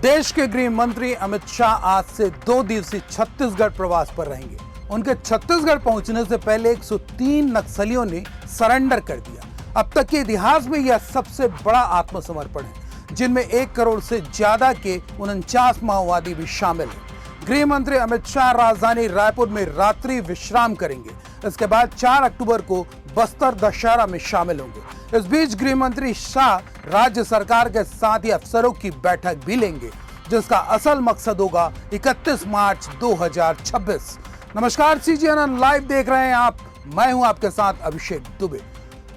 देश के गृह मंत्री अमित शाह आज से 2 दिवसीय छत्तीसगढ़ प्रवास पर रहेंगे। उनके छत्तीसगढ़ पहुंचने से पहले 103 नक्सलियों ने सरेंडर कर दिया। अब तक के इतिहास में यह सबसे बड़ा आत्मसमर्पण है, जिनमें 1 करोड़ से ज्यादा के 49 माओवादी भी शामिल हैं। गृह मंत्री अमित शाह राजधानी रायपुर में रात्रि विश्राम करेंगे। इसके बाद 4 अक्टूबर को बस्तर दशहरा में शामिल होंगे। इस बीच गृह मंत्री शाह राज्य सरकार के साथ ही अफसरों की बैठक भी लेंगे, जिसका असल मकसद होगा 31 मार्च 2026। नमस्कार, CGNN लाइव देख रहे हैं आप। मैं हूं आपके साथ अभिषेक दुबे।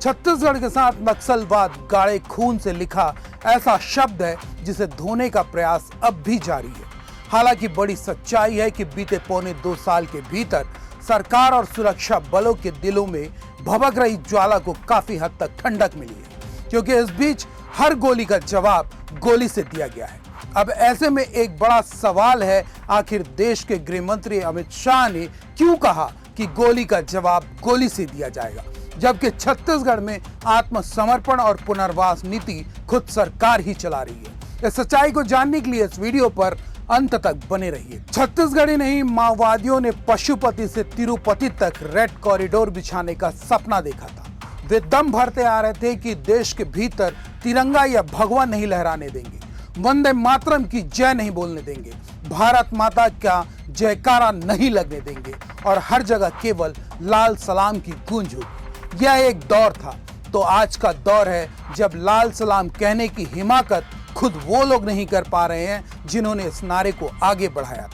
छत्तीसगढ़ के साथ नक्सलवाद गाढ़े खून से लिखा ऐसा शब्द है जिसे धोने का प्रयास अब भी जारी है। हालांकि बड़ी सच्चाई है कि बीते पौने 2 साल के भीतर सरकार और सुरक्षा बलों के दिलों में भभक रही ज्वाला को काफी हद तक ठंडक मिली है, क्योंकि इस बीच हर गोली का जवाब गोली से दिया गया है। अब ऐसे में एक बड़ा सवाल है, आखिर देश के गृह मंत्री अमित शाह ने क्यों कहा कि गोली का जवाब गोली से दिया जाएगा, जबकि छत्तीसगढ़ में आत्मसमर्पण और पुनर्वास नीति खुद सरकार ही चला रही है। इस सच्चाई को जानने के लिए इस वीडियो पर अंत तक बने रहिए। छत्तीसगढ़ ही नहीं, माओवादियों ने पशुपति से तिरुपति तक रेड कॉरिडोर बिछाने का सपना देखा था। वे दम भरते आ रहे थे कि देश के भीतर तिरंगा या भगवा नहीं लहराने देंगे, वंदे मातरम की जय नहीं बोलने देंगे, भारत माता का जयकारा नहीं लगने देंगे और हर जगह केवल लाल सलाम की गूंज होगी। यह एक दौर था, तो आज का दौर है जब लाल सलाम कहने की हिमाकत खुद वो लोग नहीं कर पा रहे हैं जिन्होंने इस नारे को आगे बढ़ाया।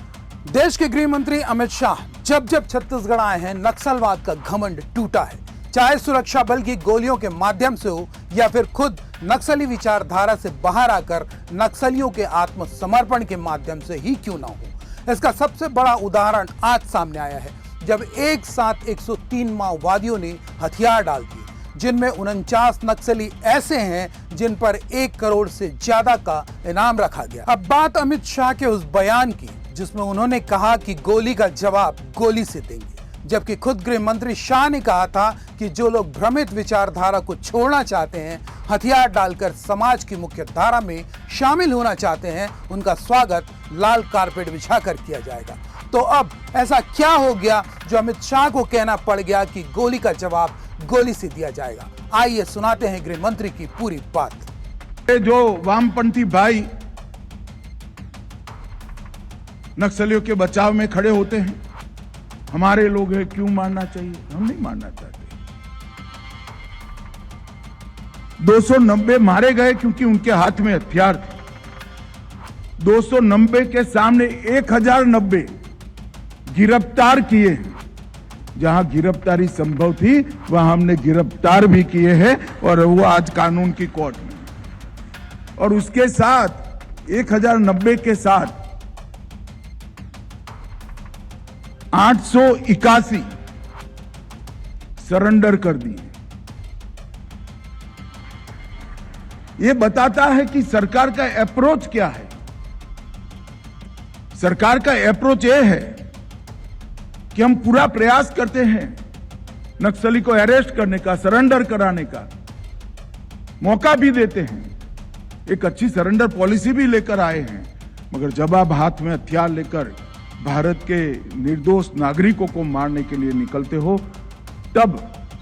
देश के गृह मंत्री अमित शाह जब जब छत्तीसगढ़ आए हैं, नक्सलवाद का घमंड टूटा है। चाहे सुरक्षा बल की गोलियों के माध्यम से हो या फिर खुद नक्सली विचारधारा से बाहर आकर नक्सलियों के आत्मसमर्पण के माध्यम से ही क्यों ना हो। इसका सबसे बड़ा उदाहरण आज सामने आया है, जब एक साथ 103 माओवादियों ने हथियार डाल दिए, जिनमें 49 नक्सली ऐसे हैं जिन पर 1 करोड़ से ज्यादा का इनाम रखा गया। अब बात अमित शाह के उस बयान की जिसमें उन्होंने कहा कि गोली का जवाब गोली से देंगे, जबकि खुद गृह मंत्री शाह ने कहा था कि जो लोग भ्रमित विचारधारा को छोड़ना चाहते हैं, हथियार डालकर समाज की मुख्य धारा में शामिल होना चाहते हैं, उनका स्वागत लाल कारपेट बिछाकर किया जाएगा। तो अब ऐसा क्या हो गया जो अमित शाह को कहना पड़ गया कि गोली का जवाब गोली से दिया जाएगा? आइए सुनाते हैं गृह मंत्री की पूरी बात। जो वामपंथी भाई नक्सलियों के बचाव में खड़े होते हैं, हमारे लोग हैं, क्यों मारना चाहिए? हम नहीं मारना चाहते। 290 मारे गए क्योंकि उनके हाथ में हथियार थे। 290 के सामने 1090 गिरफ्तार किए। जहां गिरफ्तारी संभव थी वहां हमने गिरफ्तार भी किए हैं और वो आज कानून की कोर्ट में। और उसके साथ 1090 के साथ 881 सरेंडर कर दिए। ये बताता है कि सरकार का अप्रोच क्या है। सरकार का अप्रोच ये है कि हम पूरा प्रयास करते हैं नक्सली को अरेस्ट करने का, सरेंडर कराने का, मौका भी देते हैं, एक अच्छी सरेंडर पॉलिसी भी लेकर आए हैं। मगर जब आप हाथ में हथियार लेकर भारत के निर्दोष नागरिकों को मारने के लिए निकलते हो, तब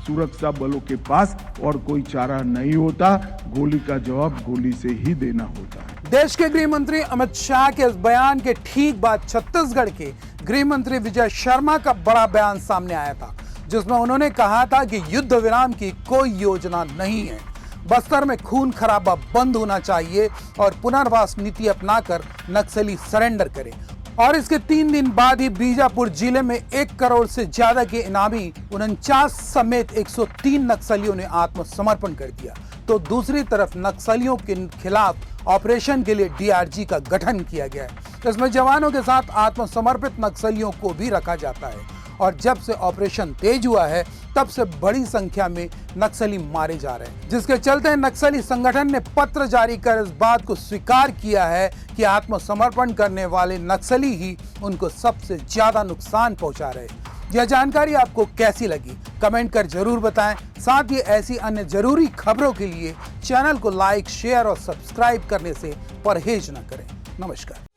सुरक्षा बलों के पास और कोई चारा नहीं होता, गोली का जवाब गोली से ही देना होता है। देश के गृह मंत्री अमित शाह के इस बयान के ठीक बाद छत्तीसगढ़ के गृह मंत्री विजय शर्मा का बड़ा बयान सामने आया था, जिसमें उन्होंने कहा था कि युद्ध विराम की कोई योजना नहीं है, बस्तर में खून खराबा बंद होना चाहिए और पुनर्वास नीति अपनाकर नक्सली सरेंडर करें। और इसके 3 दिन बाद ही बीजापुर जिले में 1 करोड़ से ज्यादा के इनामी 49 समेत 103 नक्सलियों ने आत्मसमर्पण कर दिया। तो दूसरी तरफ नक्सलियों के खिलाफ ऑपरेशन के लिए DRG का गठन किया गया है। इसमें जवानों के साथ आत्मसमर्पित नक्सलियों को भी रखा जाता है और जब से ऑपरेशन तेज हुआ है तब से बड़ी संख्या में नक्सली मारे जा रहे हैं, जिसके चलते नक्सली संगठन ने पत्र जारी कर इस बात को स्वीकार किया है कि आत्मसमर्पण करने वाले नक्सली ही उनको सबसे ज्यादा नुकसान पहुंचा रहे हैं। यह जानकारी आपको कैसी लगी कमेंट कर जरूर बताएं। साथ ही ऐसी अन्य जरूरी खबरों के लिए चैनल को लाइक, शेयर और सब्सक्राइब करने से परहेज न करें। नमस्कार।